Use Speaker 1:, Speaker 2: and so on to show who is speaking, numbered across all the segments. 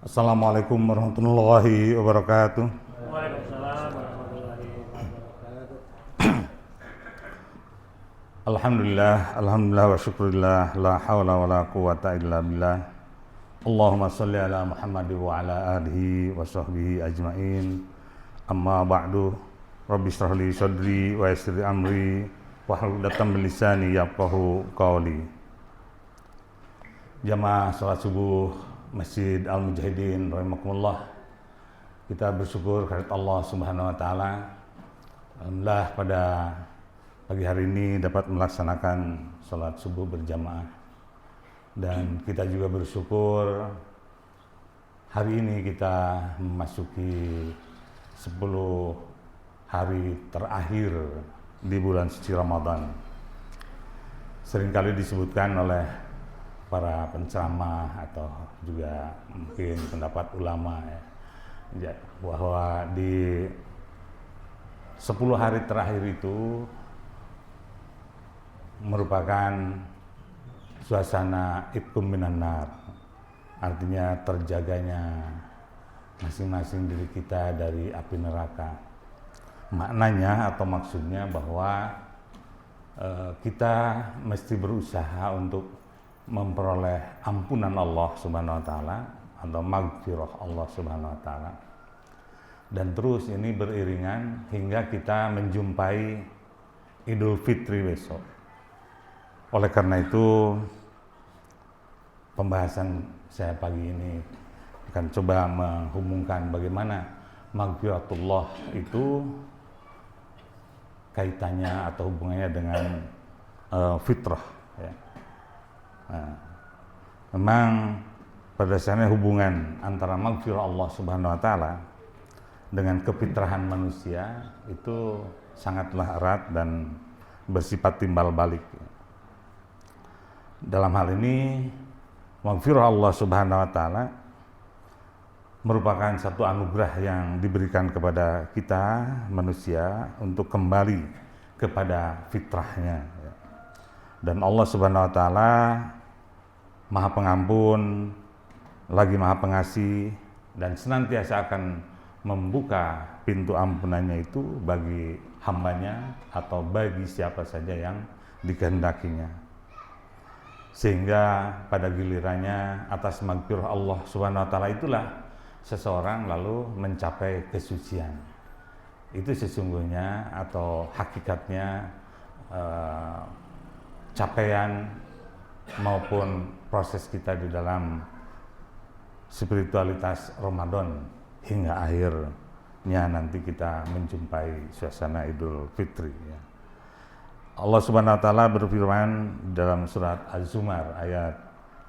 Speaker 1: Assalamualaikum warahmatullahi wabarakatuh.
Speaker 2: Waalaikumsalam warahmatullahi wabarakatuh.
Speaker 1: Alhamdulillah wa syukurillah, la hawla wa la quwata illa billah. Allahumma salli ala Muhammad wa ala alihi wa sahbihi ajma'in. Amma ba'du, Rabbi shrah li sadri wa yassir li amri wahlul 'uqdatam min lisani yafqahu qawli. Jamaah salat subuh Masjid Al-Mujahidin rahimakumullah. Kita bersyukur kepada Allah Subhanahu wa taala. Alhamdulillah pada pagi hari ini dapat melaksanakan salat subuh berjamaah. Dan kita juga bersyukur hari ini kita memasuki 10 hari terakhir di bulan suci Ramadan. Seringkali disebutkan oleh para penceramah atau juga mungkin pendapat ulama ya, bahwa di 10 hari terakhir itu merupakan suasana itqum minan nar, artinya terjaganya masing-masing diri kita dari api neraka. Maknanya atau maksudnya bahwa kita mesti berusaha untuk memperoleh ampunan Allah Subhanahu wa taala atau maghfirah Allah Subhanahu wa taala. Dan terus ini beriringan hingga kita menjumpai Idul Fitri besok. Oleh karena itu pembahasan saya pagi ini akan coba menghubungkan bagaimana maghfiratullah itu kaitannya atau hubungannya dengan fitrah ya. Nah, memang pada dasarnya hubungan antara maghfirah Allah Subhanahu wa taala dengan kefitrahan manusia itu sangatlah erat dan bersifat timbal balik. Dalam hal ini maghfirah Allah Subhanahu wa taala merupakan satu anugerah yang diberikan kepada kita manusia untuk kembali kepada fitrahnya. Dan Allah Subhanahu wa taala Maha Pengampun, lagi Maha Pengasih, dan senantiasa akan membuka pintu ampunannya itu bagi hambanya atau bagi siapa saja yang dikehendakinya. Sehingga pada gilirannya atas maghfirah Allah Subhanahu wa taala itulah seseorang lalu mencapai kesucian. Itu sesungguhnya atau hakikatnya capaian maupun proses kita di dalam spiritualitas Ramadan hingga akhirnya nanti kita menjumpai suasana Idul Fitri ya. Allah Subhanahu wa taala berfirman dalam surat Az-Zumar ayat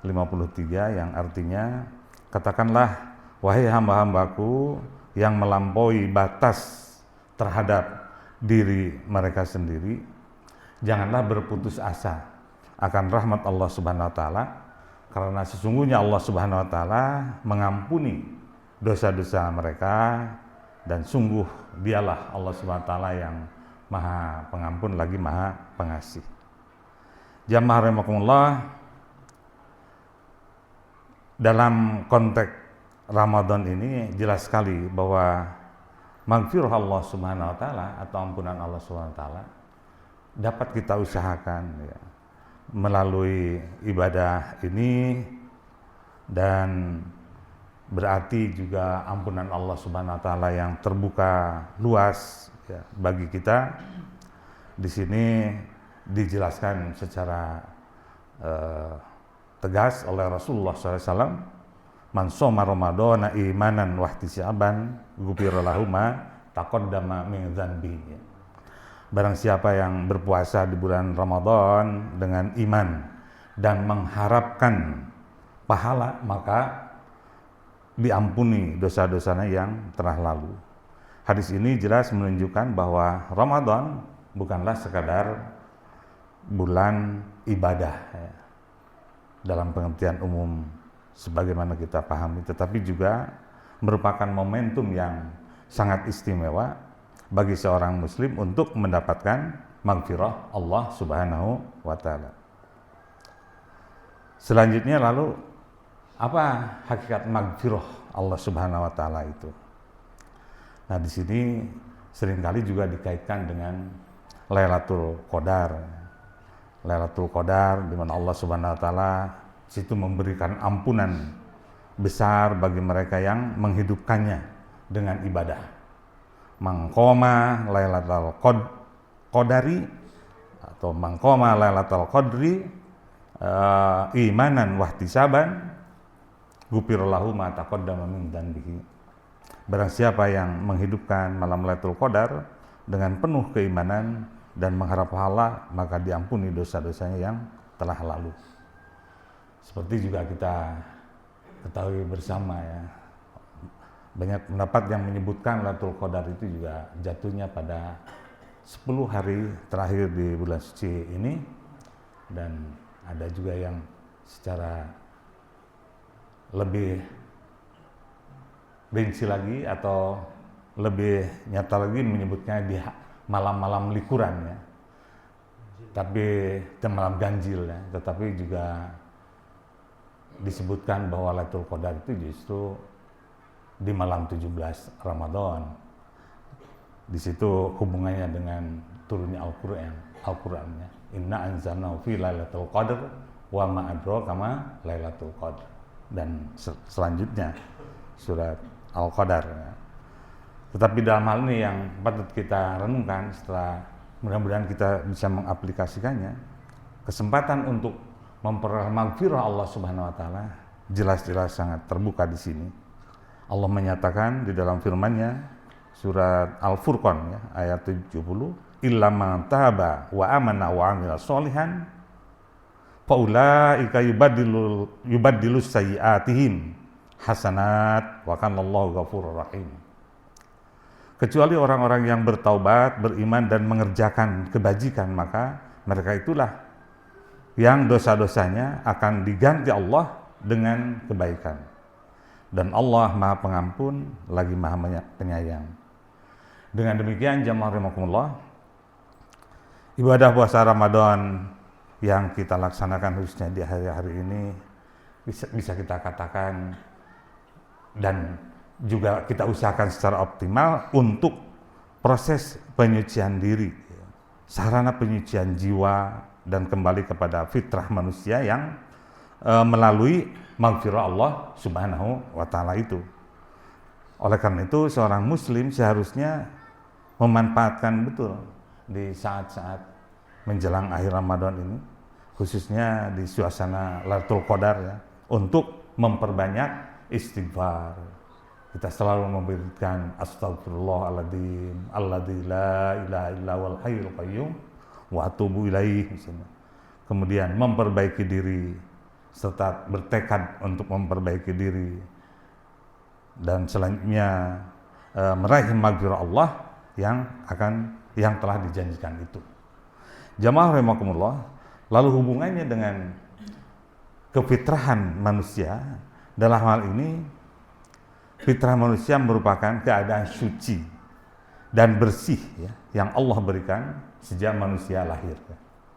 Speaker 1: 53 yang artinya, katakanlah wahai hamba-hambaku yang melampaui batas terhadap diri mereka sendiri, janganlah berputus asa akan rahmat Allah Subhanahu wa taala, karena sesungguhnya Allah Subhanahu wa taala mengampuni dosa-dosa mereka dan sungguh dialah Allah Subhanahu wa taala yang Maha Pengampun lagi Maha Pengasih. Jamaah rahimakumullah, dalam konteks Ramadan ini jelas sekali bahwa maghfirah Allah Subhanahu wa taala atau ampunan Allah Subhanahu wa taala dapat kita usahakan ya, melalui ibadah ini, dan berarti juga ampunan Allah Subhanahu wa taala yang terbuka luas ya, bagi kita. Di sini dijelaskan secara tegas oleh Rasulullah SAW, man shoma ramadhana imanan wa ihtisaban ghufira lahu ma taqaddama min dzanbihi. Barang siapa yang berpuasa di bulan Ramadan dengan iman dan mengharapkan pahala, maka diampuni dosa-dosanya yang telah lalu. Hadis ini jelas menunjukkan bahwa Ramadan bukanlah sekadar bulan ibadah ya, dalam pengertian umum sebagaimana kita pahami, tetapi juga merupakan momentum yang sangat istimewa bagi seorang muslim untuk mendapatkan maghfirah Allah Subhanahu wa taala. Selanjutnya lalu Apa hakikat magfirah Allah Subhanahu wa taala itu? Nah, di sini seringkali juga dikaitkan dengan Lailatul Qadar. Lailatul Qadar di mana Allah Subhanahu wa taala situ memberikan ampunan besar bagi mereka yang menghidupkannya dengan ibadah. Mangkoma Lailatul Qadari atau mangkoma Lailatul Qadri imanan wahtisaban ghufirallahu ma taqaddama min dzanbihi. Barang siapa yang menghidupkan malam Lailatul Qadar dengan penuh keimanan dan mengharap pahala, maka diampuni dosa-dosanya yang telah lalu. Seperti juga kita ketahui bersama ya, banyak pendapat yang menyebutkan Lailatul Qadar itu juga jatuhnya pada 10 hari terakhir di bulan suci ini, dan ada juga yang secara lebih rinci lagi atau lebih nyata lagi menyebutnya di malam-malam likuran ya, tapi malam ganjil ya, tetapi juga disebutkan bahwa Lailatul Qadar itu justru di malam 17 Ramadan. Di situ hubungannya dengan turunnya Al-Qur'annya. Inna anzalnahu fi Lailatul Qadar wa ma adraka ma Lailatul Qadar. Dan selanjutnya surat Al-Qadar. Tetapi dalam hal ini yang patut kita renungkan setelah mudah-mudahan kita bisa mengaplikasikannya, kesempatan untuk memperoleh magfirah Allah Subhanahu wa taala jelas-jelas sangat terbuka di sini. Allah menyatakan di dalam firman-Nya surat Al-Furqan ya, ayat 70, illa man taba wa amana wa amila sholihan fa ulaika yubaddilu sayyi'atihim hasanat wa kana Allahu ghafurur rahim. Kecuali orang-orang yang bertaubat, beriman dan mengerjakan kebajikan, maka mereka itulah yang dosa-dosanya akan diganti Allah dengan kebaikan. Dan Allah Maha Pengampun lagi Maha Penyayang. Dengan demikian jamaah rahimakumullah, ibadah puasa Ramadan yang kita laksanakan khususnya di hari-hari ini bisa kita katakan dan juga kita usahakan secara optimal untuk proses penyucian diri, sarana penyucian jiwa dan kembali kepada fitrah manusia yang melalui magfirah Allah Subhanahu wa taala itu. Oleh karena itu seorang muslim seharusnya memanfaatkan betul di saat-saat menjelang akhir Ramadan ini, khususnya di suasana Lailatul Qadar ya, untuk memperbanyak istighfar. Kita selalu memberikan astagfirullahaladzim alladzi la ilaha illa huwal hayyul qayyum wa atubu ilaih. Kemudian memperbaiki diri serta bertekad untuk memperbaiki diri, dan selanjutnya meraih magfirah Allah yang telah dijanjikan itu. Jamaah rahimakumullah, lalu hubungannya dengan kefitrahan manusia dalam hal ini, fitrah manusia merupakan keadaan suci dan bersih ya, yang Allah berikan sejak manusia lahir.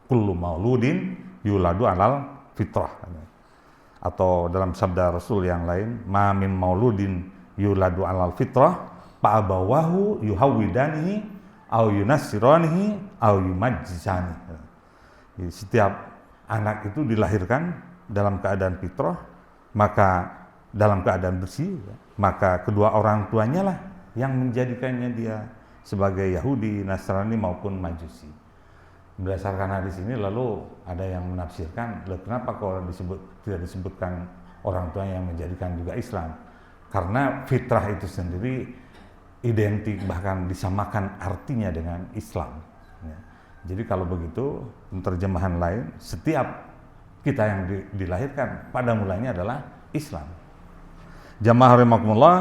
Speaker 1: Kullu mauludin yuladu alal fitrah. Atau dalam sabda Rasul yang lain, ma min mauludin yuladu alal fitrah fa abawahu yuhawwidanihi au yunassiranihi au yumajjisani. Setiap anak itu dilahirkan dalam keadaan fitrah, maka dalam keadaan bersih, maka kedua orang tuanya lah yang menjadikannya dia sebagai Yahudi, Nasrani maupun Majusi. Berdasarkan hadis ini lalu ada yang menafsirkan, kenapa kalau tidak disebutkan orang tuanya yang menjadikan juga Islam? Karena fitrah itu sendiri identik bahkan disamakan artinya dengan Islam. Ya. Jadi kalau begitu, terjemahan lain, setiap kita yang dilahirkan pada mulanya adalah Islam. Jamaah rahimakumullah,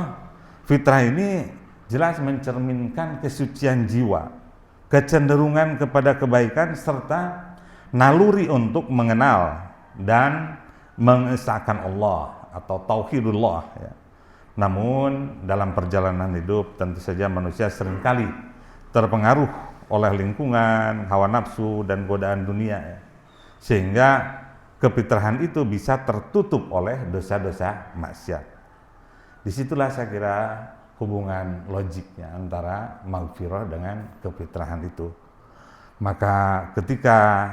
Speaker 1: fitrah ini jelas mencerminkan kesucian jiwa, kecenderungan kepada kebaikan serta naluri untuk mengenal dan mengesahkan Allah atau tauhidullah ya. Namun dalam perjalanan hidup tentu saja manusia seringkali terpengaruh oleh lingkungan, hawa nafsu dan godaan dunia ya. Sehingga kefitrahan itu bisa tertutup oleh dosa-dosa maksiat. Disitulah saya kira hubungan logiknya antara maghfirah dengan kefitrahan itu. Maka ketika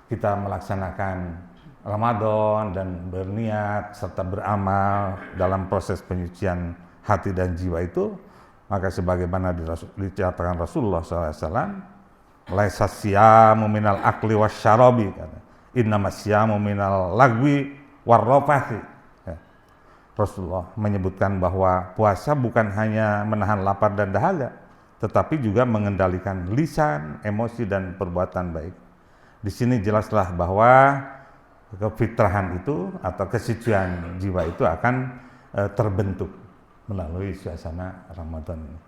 Speaker 1: kita melaksanakan Ramadan dan berniat serta beramal dalam proses penyucian hati dan jiwa itu, maka sebagaimana dicatatkan Rasulullah SAW, laisa siyamu minal akli wasyarabi, innama siyamu minal lagwi warrafathi. Rasulullah menyebutkan bahwa puasa bukan hanya menahan lapar dan dahaga, tetapi juga mengendalikan lisan, emosi, dan perbuatan baik. Di sini jelaslah bahwa kefitrahan itu atau kesucian jiwa itu akan terbentuk melalui suasana Ramadan ini.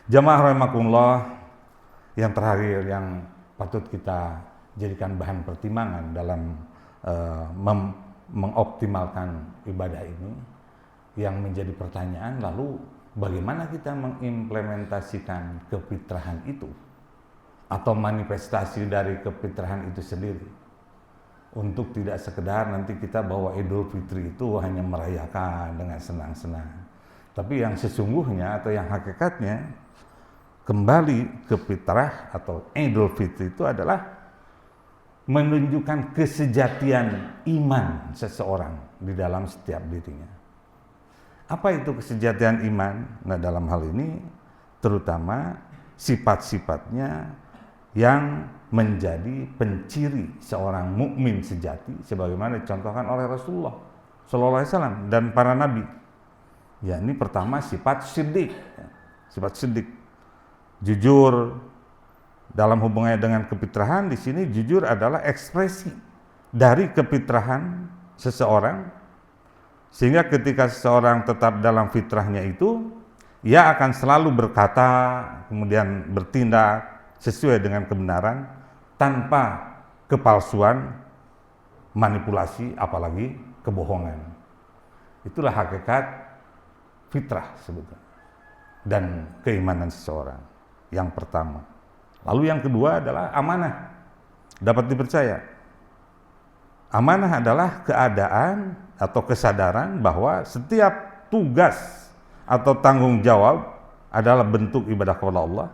Speaker 1: Jamaah rahimakumullah, yang terakhir yang patut kita jadikan bahan pertimbangan dalam mengoptimalkan ibadah ini, yang menjadi pertanyaan, lalu bagaimana kita mengimplementasikan kefitrahan itu atau manifestasi dari kefitrahan itu sendiri, untuk tidak sekedar nanti kita bahwa Idul Fitri itu hanya merayakan dengan senang-senang, tapi yang sesungguhnya atau yang hakikatnya kembali ke fitrah atau Idul Fitri itu adalah menunjukkan kesejatian iman seseorang di dalam setiap dirinya. Apa itu kesejatian iman? Nah, dalam hal ini terutama sifat-sifatnya yang menjadi penciri seorang mukmin sejati sebagaimana dicontohkan oleh Rasulullah sallallahu alaihi wasallam dan para nabi. Ya, ini pertama sifat siddiq. Sifat siddiq. Jujur dalam hubungannya dengan kefitrahan. Di sini jujur adalah ekspresi dari kefitrahan seseorang, sehingga ketika seseorang tetap dalam fitrahnya itu, ia akan selalu berkata, kemudian bertindak sesuai dengan kebenaran, tanpa kepalsuan, manipulasi, apalagi kebohongan. Itulah hakikat fitrah sebetulnya dan keimanan seseorang. Yang pertama. Lalu yang kedua adalah amanah, dapat dipercaya. Amanah adalah keadaan atau kesadaran bahwa setiap tugas atau tanggung jawab adalah bentuk ibadah kepada Allah,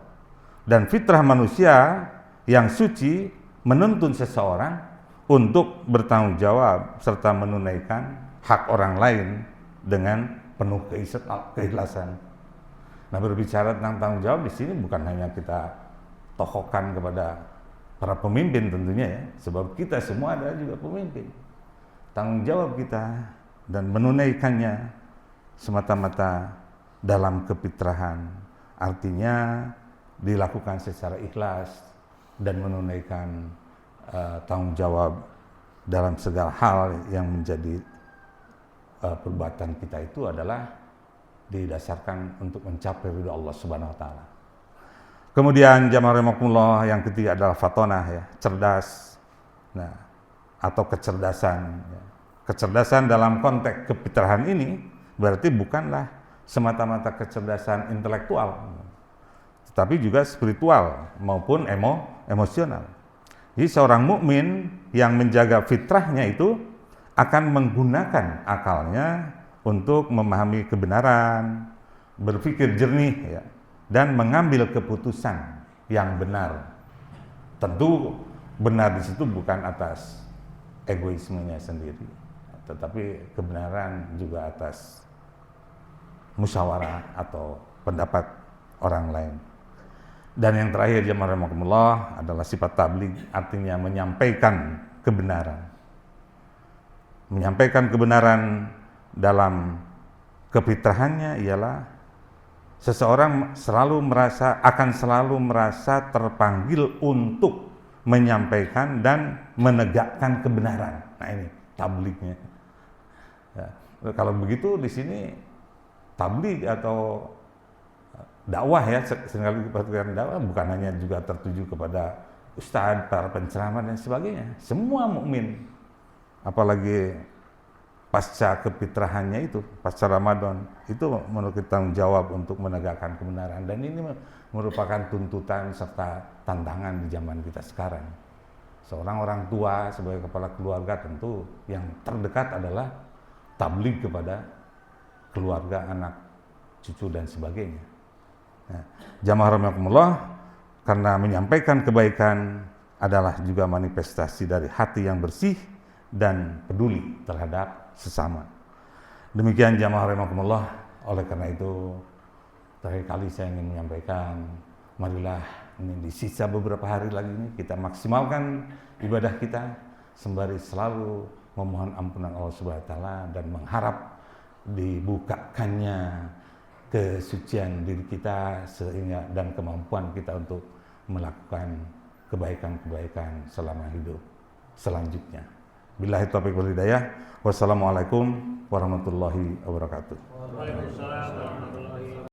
Speaker 1: dan fitrah manusia yang suci menuntun seseorang untuk bertanggung jawab serta menunaikan hak orang lain dengan penuh keikhlasan. Nah, berbicara tentang tanggung jawab di sini bukan hanya kita tokohkan kepada para pemimpin tentunya ya, sebab kita semua adalah juga pemimpin. Tanggung jawab kita dan menunaikannya semata-mata dalam kefitrahan, artinya dilakukan secara ikhlas dan menunaikan tanggung jawab dalam segala hal yang menjadi perbuatan kita itu adalah didasarkan untuk mencapai ridha Allah Subhanahu wa taala. Kemudian jamaah rahimakumullah, yang ketiga adalah fatonah ya, cerdas. Nah, atau kecerdasan ya. Kecerdasan dalam konteks kefitrahan ini berarti bukanlah semata-mata kecerdasan intelektual, tetapi juga spiritual maupun emosional. Jadi seorang mukmin yang menjaga fitrahnya itu akan menggunakan akalnya untuk memahami kebenaran, berpikir jernih ya, dan mengambil keputusan yang benar. Tentu benar di situ bukan atas egoismenya sendiri, tetapi kebenaran juga atas musyawarah atau pendapat orang lain. Dan yang terakhir jamaah rahimakumullah adalah sifat tabligh, artinya menyampaikan kebenaran. Menyampaikan kebenaran dalam kefitrahannya ialah seseorang akan selalu merasa terpanggil untuk menyampaikan dan menegakkan kebenaran. Nah, ini tablighnya. Ya, kalau begitu di sini tabligh atau dakwah ya, seringkali diperhatikan dakwah bukan hanya juga tertuju kepada ustadz, para penceramah dan sebagainya. Semua mukmin, apalagi pasca kefitrahannya itu, pasca Ramadan, itu memiliki tanggung jawab untuk menegakkan kebenaran. Dan ini merupakan tuntutan serta tantangan di zaman kita sekarang. Seorang orang tua sebagai kepala keluarga tentu yang terdekat adalah tabligh kepada keluarga, anak, cucu dan sebagainya. Nah, jamaah rahimakumullah, karena menyampaikan kebaikan adalah juga manifestasi dari hati yang bersih dan peduli terhadap sesama. Demikian jamaah rahimakumullah, oleh karena itu terakhir kali saya ingin menyampaikan, marilah ini di sisa beberapa hari lagi ini kita maksimalkan ibadah kita sembari selalu memohon ampunan Allah Subhanahu wa taala dan mengharap dibukakannya kesucian diri kita sehingga dan kemampuan kita untuk melakukan kebaikan-kebaikan selama hidup selanjutnya. Billahi taufiq wal hidayah. Wassalamualaikum warahmatullahi wabarakatuh.
Speaker 2: Waalaikumsalam warahmatullahi